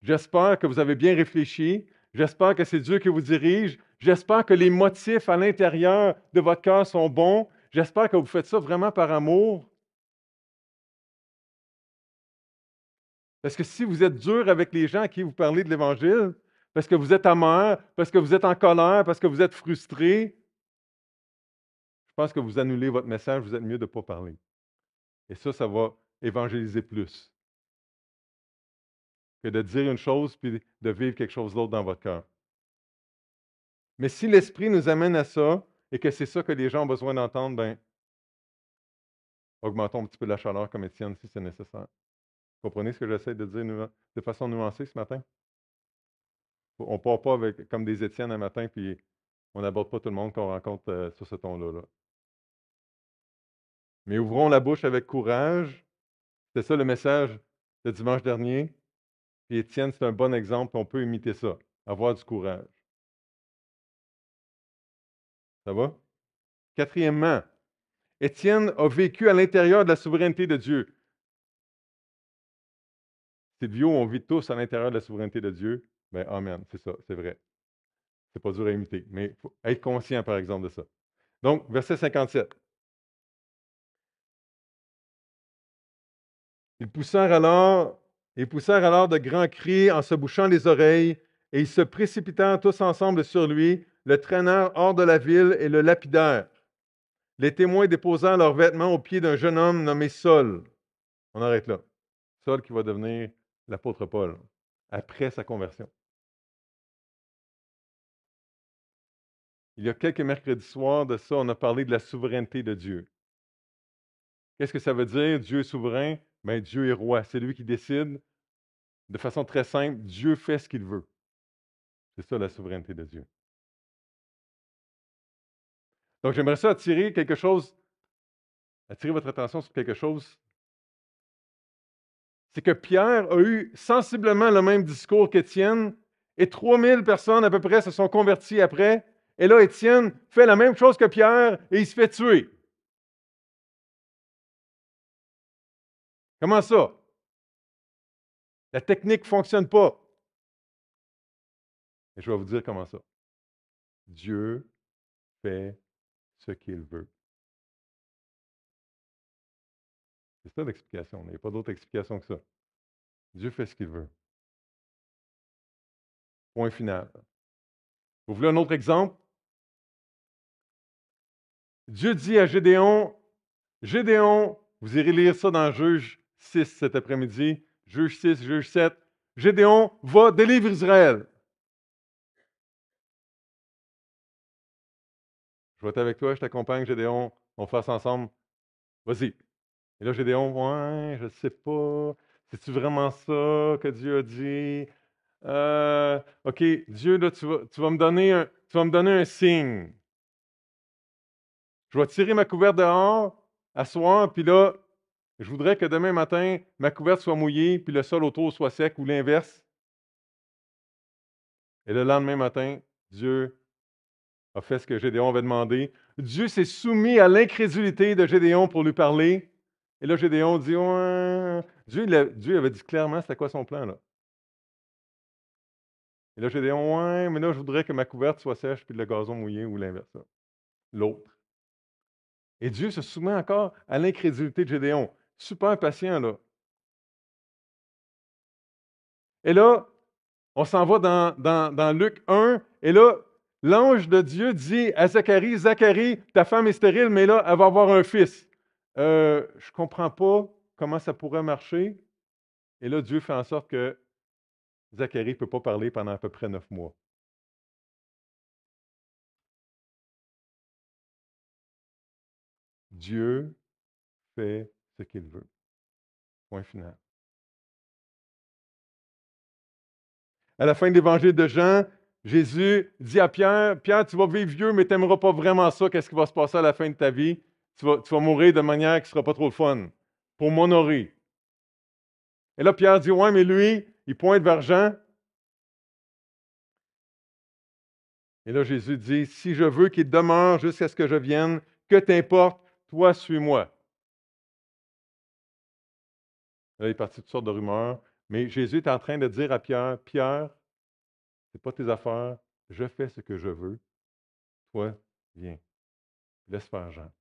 j'espère que vous avez bien réfléchi. J'espère que c'est Dieu qui vous dirige. J'espère que les motifs à l'intérieur de votre cœur sont bons. J'espère que vous faites ça vraiment par amour. Parce que si vous êtes dur avec les gens à qui vous parlez de l'Évangile, parce que vous êtes amer, parce que vous êtes en colère, parce que vous êtes frustré, je pense que vous annulez votre message, vous êtes mieux de ne pas parler. Et ça va évangéliser plus que de dire une chose puis de vivre quelque chose d'autre dans votre cœur. Mais si l'Esprit nous amène à ça et que c'est ça que les gens ont besoin d'entendre, ben, augmentons un petit peu la chaleur comme Étienne si c'est nécessaire. Vous comprenez ce que j'essaie de dire de façon nuancée ce matin? On ne part pas comme des Étienne un matin puis on n'aborde pas tout le monde qu'on rencontre sur ce ton-là. Là. Mais ouvrons la bouche avec courage. C'est ça le message de dimanche dernier. Puis Étienne, c'est un bon exemple. On peut imiter ça. Avoir du courage. Ça va? Quatrièmement, Étienne a vécu à l'intérieur de la souveraineté de Dieu. Silvio, on vit tous à l'intérieur de la souveraineté de Dieu. Ben, amen, c'est ça, c'est vrai. C'est pas dur à imiter, mais il faut être conscient, par exemple, de ça. Donc, verset 57. Ils poussèrent alors de grands cris en se bouchant les oreilles, et ils se précipitèrent tous ensemble sur lui, le traînèrent hors de la ville et le lapidèrent. Les témoins déposèrent leurs vêtements aux pieds d'un jeune homme nommé Saul. On arrête là. Saul qui va devenir l'apôtre Paul après sa conversion. Il y a quelques mercredis soirs de ça, on a parlé de la souveraineté de Dieu. Qu'est-ce que ça veut dire, Dieu est souverain? Bien, Dieu est roi. C'est lui qui décide. De façon très simple, Dieu fait ce qu'il veut. C'est ça la souveraineté de Dieu. Donc, j'aimerais ça attirer votre attention sur quelque chose. C'est que Pierre a eu sensiblement le même discours qu'Étienne, et 3000 personnes à peu près se sont converties après. Et là, Étienne fait la même chose que Pierre et il se fait tuer. Comment ça? La technique ne fonctionne pas. Et je vais vous dire comment ça. Dieu fait ce qu'il veut. C'est ça l'explication. Il n'y a pas d'autre explication que ça. Dieu fait ce qu'il veut. Point final. Vous voulez un autre exemple? Dieu dit à Gédéon, Gédéon, vous irez lire ça dans Juge 6 cet après-midi, Juge 6, Juge 7. Gédéon va délivrer Israël. Je vais être avec toi, je t'accompagne, Gédéon, on fait ça ensemble. Vas-y. Et là, Gédéon, ouais, je ne sais pas. C'est-tu vraiment ça que Dieu a dit? OK, Dieu, là, tu vas me donner un signe. Je vais tirer ma couverte dehors, asseoir, puis là, je voudrais que demain matin, ma couverte soit mouillée, puis le sol autour soit sec, ou l'inverse. Et le lendemain matin, Dieu a fait ce que Gédéon avait demandé. Dieu s'est soumis à l'incrédulité de Gédéon pour lui parler. Et là, Gédéon dit, ouais. Dieu avait dit clairement c'était quoi son plan, là. Et là, Gédéon, ouais, mais là, je voudrais que ma couverte soit sèche, puis le gazon mouillé, ou l'inverse, là. L'autre. Et Dieu se soumet encore à l'incrédulité de Gédéon. Super patient, là. Et là, on s'en va dans Luc 1, et là, l'ange de Dieu dit à Zacharie, Zacharie, ta femme est stérile, mais là, elle va avoir un fils. Je ne comprends pas comment ça pourrait marcher. Et là, Dieu fait en sorte que Zacharie ne peut pas parler pendant à peu près 9 mois. Dieu fait ce qu'il veut. Point final. À la fin de l'évangile de Jean, Jésus dit à Pierre, Pierre, tu vas vivre vieux, mais tu n'aimeras pas vraiment ça. Qu'est-ce qui va se passer à la fin de ta vie? Tu vas mourir de manière qui ne sera pas trop fun. Pour m'honorer. Et là, Pierre dit, ouais, mais lui, il pointe vers Jean. Et là, Jésus dit, si je veux qu'il demeure jusqu'à ce que je vienne, que t'importe, toi, suis-moi. Là, il est parti de toutes sortes de rumeurs. Mais Jésus est en train de dire à Pierre, Pierre, c'est pas tes affaires, je fais ce que je veux. Toi, viens. Laisse faire Jean.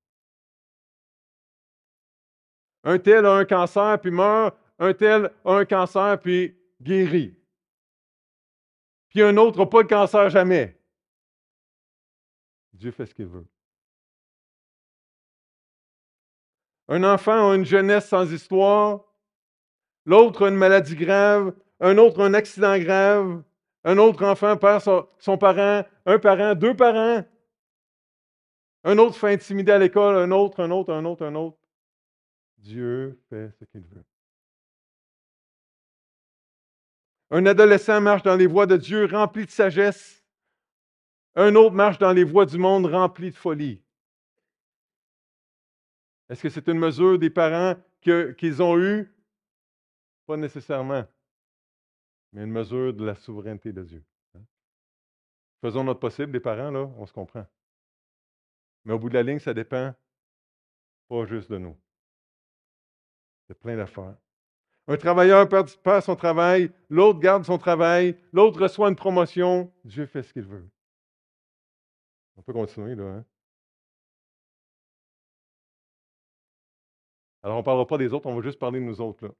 Un tel a un cancer, puis meurt. Un tel a un cancer, puis guérit. Puis un autre n'a pas de cancer jamais. Dieu fait ce qu'il veut. Un enfant a une jeunesse sans histoire. L'autre a une maladie grave. Un autre a un accident grave. Un autre enfant perd son parent. Un parent, deux parents. Un autre se fait intimider à l'école. Un autre, un autre, un autre, un autre. Dieu fait ce qu'il veut. Un adolescent marche dans les voies de Dieu rempli de sagesse. Un autre marche dans les voies du monde rempli de folie. Est-ce que c'est une mesure des parents qu'ils ont eue? Pas nécessairement, mais une mesure de la souveraineté de Dieu. Hein? Faisons notre possible, les parents, là, on se comprend. Mais au bout de la ligne, ça dépend pas juste de nous. C'est plein d'affaires. Un travailleur perd son travail, l'autre garde son travail, l'autre reçoit une promotion. Dieu fait ce qu'il veut. On peut continuer, là. Hein? Alors, on ne parlera pas des autres, on va juste parler de nous autres, là.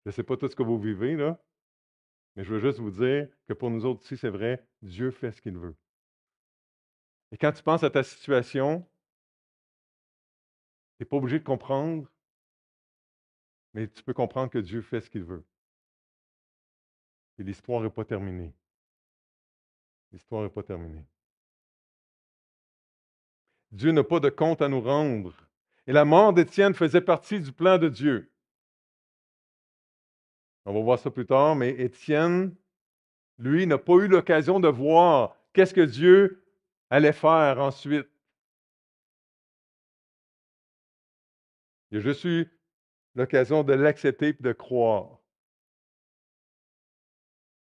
Je ne sais pas tout ce que vous vivez, là. Mais je veux juste vous dire que pour nous autres ici, c'est vrai, Dieu fait ce qu'il veut. Et quand tu penses à ta situation, tu n'es pas obligé de comprendre, mais tu peux comprendre que Dieu fait ce qu'il veut. Et l'histoire n'est pas terminée. L'histoire n'est pas terminée. Dieu n'a pas de compte à nous rendre. Et la mort d'Étienne faisait partie du plan de Dieu. On va voir ça plus tard, mais Étienne, lui, n'a pas eu l'occasion de voir qu'est-ce que Dieu allait faire ensuite. Il a juste eu l'occasion de l'accepter et de croire.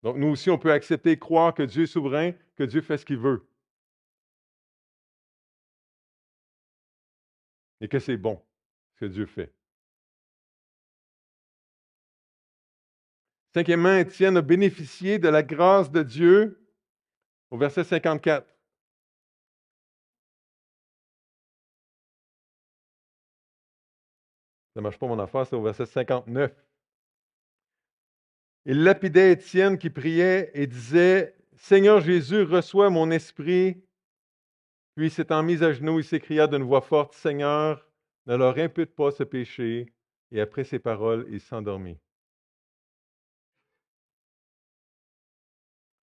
Donc, nous aussi, on peut accepter et croire que Dieu est souverain, que Dieu fait ce qu'il veut. Et que c'est bon, ce que Dieu fait. Cinquièmement, Étienne a bénéficié de la grâce de Dieu au verset 54. Ça ne marche pas mon affaire, c'est au verset 59. Il lapidait Étienne qui priait et disait, Seigneur Jésus, reçois mon esprit. Puis s'étant mis à genoux, il s'écria d'une voix forte, Seigneur, ne leur impute pas ce péché. Et après ces paroles, il s'endormit.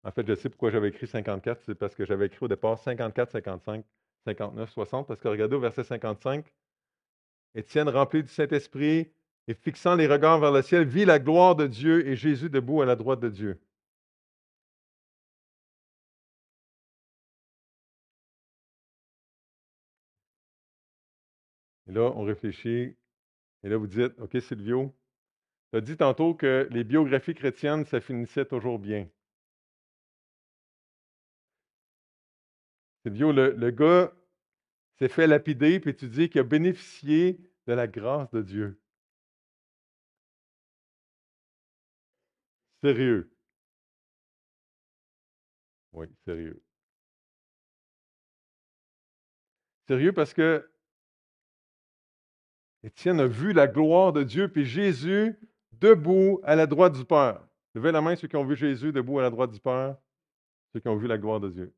En fait, je sais pourquoi j'avais écrit 54, c'est parce que j'avais écrit au départ 54, 55, 59, 60, parce que regardez au verset 55, Étienne, rempli du Saint-Esprit et fixant les regards vers le ciel, vit la gloire de Dieu et Jésus debout à la droite de Dieu. Et là, on réfléchit, et là, vous dites, OK, Silvio, tu as dit tantôt que les biographies chrétiennes, ça finissait toujours bien. Silvio, le gars s'est fait lapider, puis tu dis qu'il a bénéficié de la grâce de Dieu. Sérieux. Oui, sérieux. Sérieux parce que Étienne a vu la gloire de Dieu, puis Jésus debout à la droite du Père. Levez la main ceux qui ont vu Jésus debout à la droite du Père, ceux qui ont vu la gloire de Dieu.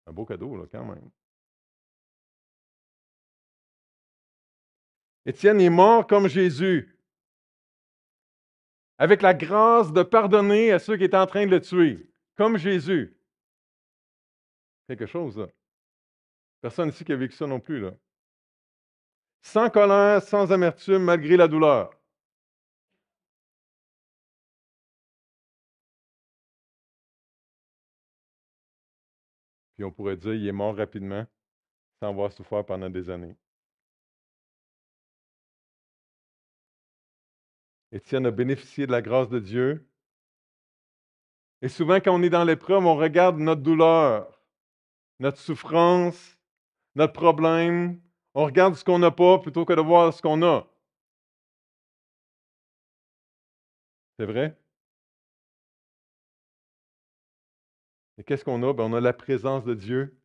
Un beau cadeau, là, quand même. Étienne est mort comme Jésus, avec la grâce de pardonner à ceux qui étaient en train de le tuer, comme Jésus. Quelque chose, là. Personne ici qui a vécu ça non plus, là. Sans colère, sans amertume, malgré la douleur. Puis on pourrait dire, il est mort rapidement, sans avoir souffert pendant des années. Étienne a bénéficié de la grâce de Dieu. Et souvent, quand on est dans l'épreuve, on regarde notre douleur, notre souffrance, notre problème. On regarde ce qu'on n'a pas plutôt que de voir ce qu'on a. C'est vrai? Et qu'est-ce qu'on a? Ben, on a la présence de Dieu,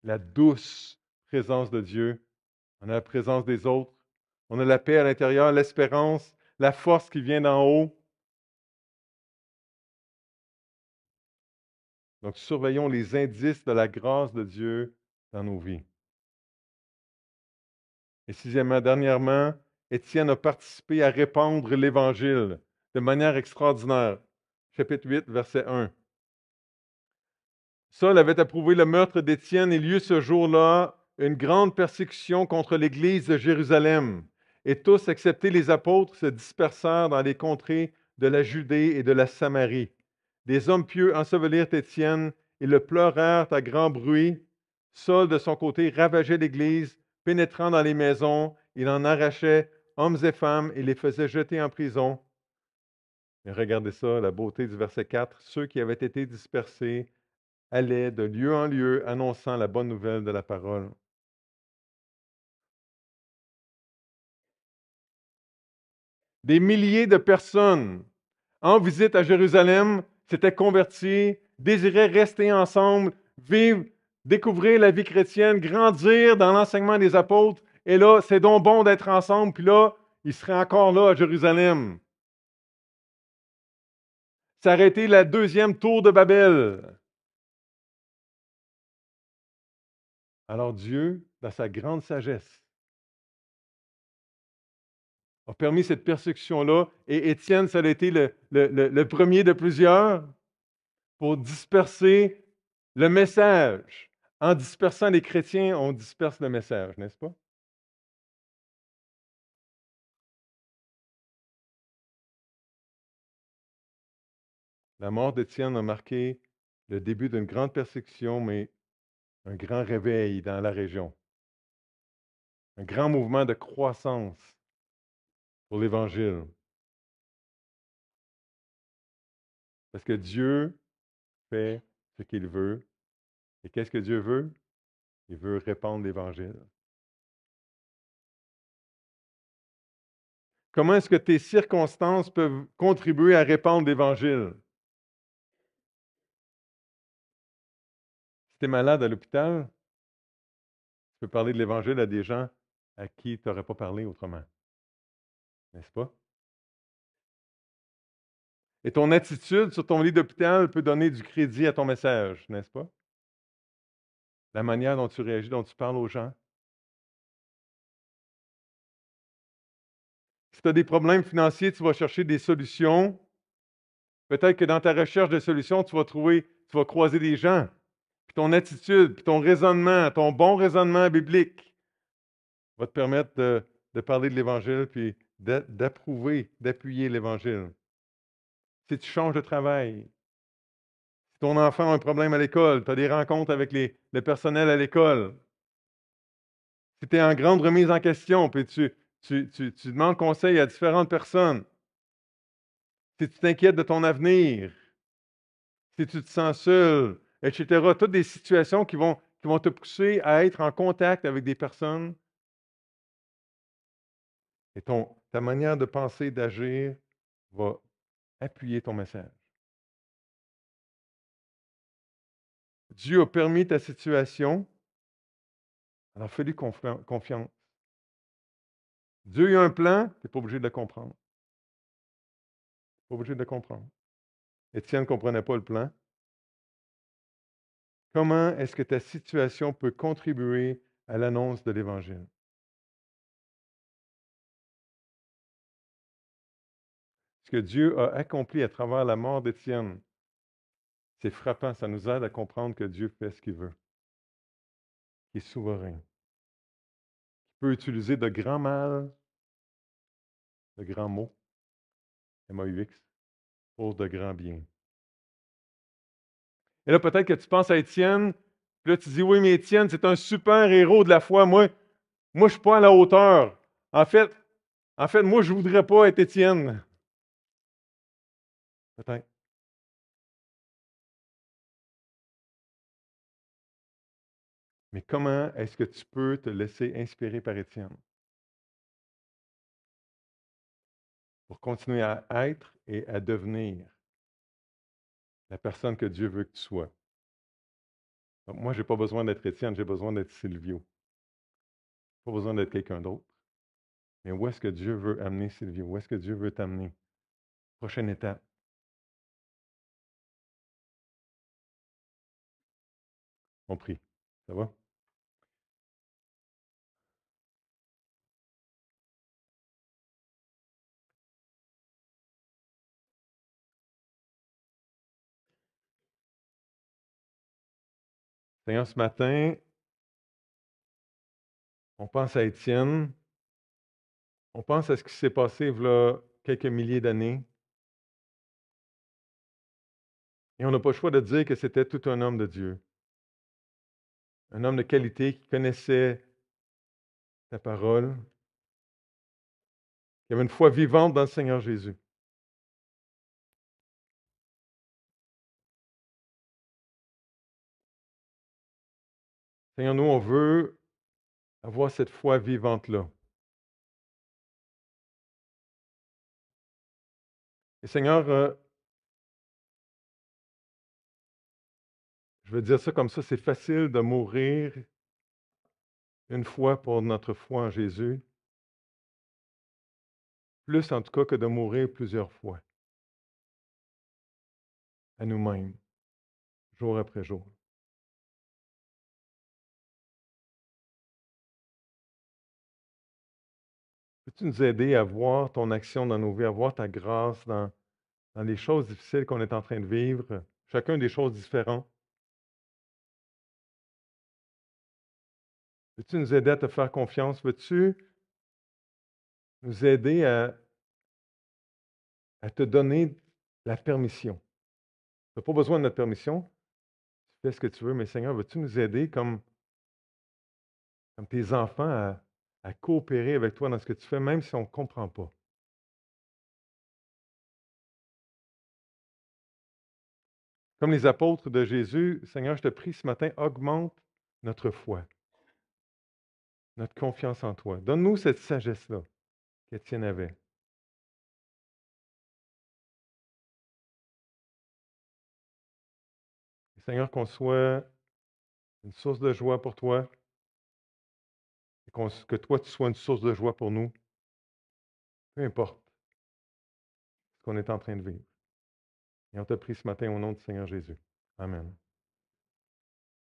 la douce présence de Dieu. On a la présence des autres. On a la paix à l'intérieur, l'espérance, la force qui vient d'en haut. Donc, surveillons les indices de la grâce de Dieu dans nos vies. Et sixièmement, dernièrement, Étienne a participé à répandre l'Évangile de manière extraordinaire. Chapitre 8, verset 1. Saul avait approuvé le meurtre d'Étienne. Il y eut ce jour-là une grande persécution contre l'Église de Jérusalem. Et tous, excepté les apôtres, se dispersèrent dans les contrées de la Judée et de la Samarie. Des hommes pieux ensevelirent Étienne et le pleurèrent à grand bruit. Saul, de son côté, ravageait l'Église, pénétrant dans les maisons. Il en arrachait hommes et femmes et les faisait jeter en prison. Et regardez ça, la beauté du verset 4. Ceux qui avaient été dispersés allaient de lieu en lieu annonçant la bonne nouvelle de la parole. Des milliers de personnes en visite à Jérusalem s'étaient converties, désiraient rester ensemble, vivre, découvrir la vie chrétienne, grandir dans l'enseignement des apôtres. Et là, c'est donc bon d'être ensemble. Puis là, ils seraient encore là à Jérusalem. Ça aurait été la deuxième tour de Babel. Alors Dieu, dans sa grande sagesse, a permis cette persécution-là, et Étienne, ça a été le premier de plusieurs pour disperser le message. En dispersant les chrétiens, on disperse le message, n'est-ce pas? La mort d'Étienne a marqué le début d'une grande persécution, mais un grand réveil dans la région, un grand mouvement de croissance pour l'Évangile. Parce que Dieu fait ce qu'il veut. Et qu'est-ce que Dieu veut? Il veut répandre l'Évangile. Comment est-ce que tes circonstances peuvent contribuer à répandre l'Évangile? Si tu es malade à l'hôpital, tu peux parler de l'Évangile à des gens à qui tu n'aurais pas parlé autrement. N'est-ce pas? Et ton attitude sur ton lit d'hôpital peut donner du crédit à ton message, n'est-ce pas? La manière dont tu réagis, dont tu parles aux gens. Si tu as des problèmes financiers, tu vas chercher des solutions. Peut-être que dans ta recherche de solutions, tu vas croiser des gens. Puis ton attitude, puis ton raisonnement, ton bon raisonnement biblique va te permettre de parler de l'Évangile, puis d'approuver, d'appuyer l'Évangile. Si tu changes de travail, si ton enfant a un problème à l'école, tu as des rencontres avec le personnel à l'école, si tu es en grande remise en question, puis tu demandes conseil à différentes personnes, si tu t'inquiètes de ton avenir, si tu te sens seul, etc., toutes des situations qui vont te pousser à être en contact avec des personnes, et ta manière de penser, d'agir va appuyer ton message. Dieu a permis ta situation, alors fais-lui confiance. Dieu a un plan, tu n'es pas obligé de le comprendre. Pas obligé de le comprendre. Étienne ne comprenait pas le plan. Comment est-ce que ta situation peut contribuer à l'annonce de l'Évangile? Ce que Dieu a accompli à travers la mort d'Étienne, c'est frappant, ça nous aide à comprendre que Dieu fait ce qu'il veut, qu'il est souverain, qu'il peut utiliser de grands mal, de grands mots, M-A-U-X, pour de grands biens. Et là, peut-être que tu penses à Étienne, puis là, tu dis, oui, mais Étienne, c'est un super héros de la foi. Moi, je ne suis pas à la hauteur. En fait, moi, je ne voudrais pas être Étienne. Peut-être. Mais comment est-ce que tu peux te laisser inspirer par Étienne pour continuer à être et à devenir la personne que Dieu veut que tu sois? Donc, moi, je n'ai pas besoin d'être Étienne, j'ai besoin d'être Silvio. Pas besoin d'être quelqu'un d'autre. Mais où est-ce que Dieu veut amener Silvio? Où est-ce que Dieu veut t'amener? Prochaine étape. On prie. Ça va? Seigneur, ce matin, on pense à Étienne. On pense à ce qui s'est passé il y a quelques milliers d'années. Et on n'a pas le choix de dire que c'était tout un homme de Dieu. Un homme de qualité qui connaissait ta parole, qui avait une foi vivante dans le Seigneur Jésus. Seigneur, nous, on veut avoir cette foi vivante-là. Et Seigneur, je vais dire ça comme ça, c'est facile de mourir une fois pour notre foi en Jésus, plus en tout cas que de mourir plusieurs fois. à nous-mêmes, jour après jour. Peux-tu nous aider à voir ton action dans nos vies, à voir ta grâce dans les choses difficiles qu'on est en train de vivre, chacun des choses différentes? Veux-tu nous aider à te faire confiance? Veux-tu nous aider à te donner la permission? Tu n'as pas besoin de notre permission, tu fais ce que tu veux, mais Seigneur, veux-tu nous aider comme tes enfants à coopérer avec toi dans ce que tu fais, même si on ne comprend pas? Comme les apôtres de Jésus, Seigneur, je te prie ce matin, augmente notre foi, notre confiance en toi. Donne-nous cette sagesse-là qu'Étienne avait. Et Seigneur, qu'on soit une source de joie pour toi et que toi, tu sois une source de joie pour nous, peu importe ce qu'on est en train de vivre. Et on te prie ce matin au nom du Seigneur Jésus. Amen.